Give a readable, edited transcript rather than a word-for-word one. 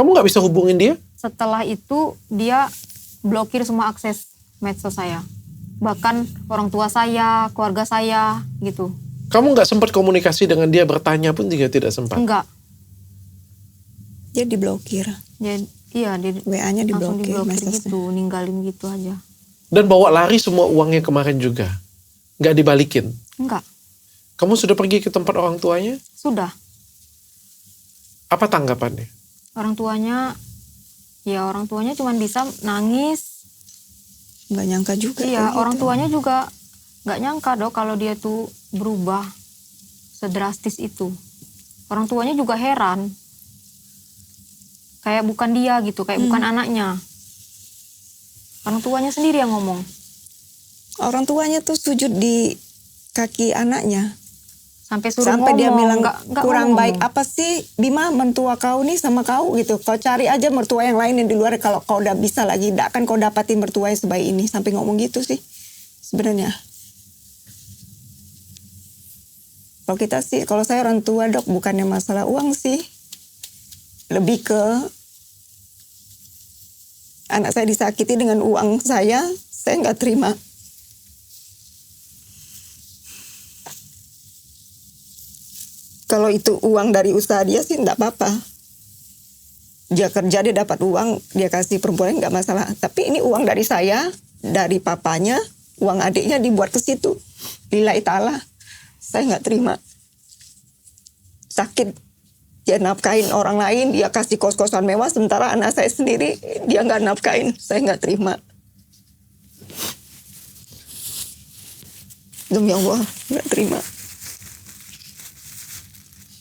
Kamu nggak bisa hubungin dia? Setelah itu dia blokir semua akses medsos saya. Bahkan orang tua saya, keluarga saya gitu. Kamu nggak sempat komunikasi dengan dia, bertanya pun juga tidak sempat? Enggak. Dia diblokir. Jadi iya, WA-nya langsung diblokir, diblokir message-nya. gitu, ninggalin gitu aja. Dan bawa lari semua uangnya kemarin juga? Nggak dibalikin? Enggak. Kamu sudah pergi ke tempat orang tuanya? Sudah. Apa tanggapannya? Orang tuanya cuma bisa nangis. Nggak nyangka juga. Iya, kayak orang gitu. tuanya juga nggak nyangka dong kalau dia tuh berubah sedrastis itu. Orang tuanya juga heran. Kayak bukan dia gitu, kayak bukan anaknya. Orang tuanya sendiri yang ngomong. Orang tuanya tuh sujud di kaki anaknya. Sampai suruh Sampai ngomong. dia bilang nggak kurang ngomong. baik apa sih Bima, mentua kau nih sama kau gitu. Kau cari aja mertua yang lain yang di luar, kalau kau udah bisa lagi, tidak akan kau dapatin mertua yang sebaik ini. Sampai ngomong gitu sih sebenarnya. Kalau kita sih, kalau saya orang tua dok, bukannya masalah uang sih. Lebih ke anak saya disakiti dengan uang saya nggak terima. Kalau itu uang dari usaha dia sih enggak apa-apa. Dia kerja, dia dapat uang, dia kasih perempuan nggak masalah. Tapi ini uang dari saya, dari papanya, uang adiknya dibuat ke situ. Lillahi ta'ala, saya nggak terima. Sakit, dia nafkahin orang lain, dia kasih kos-kosan mewah, sementara anak saya sendiri, dia nggak nafkahin, saya nggak terima. Demi Allah, nggak terima.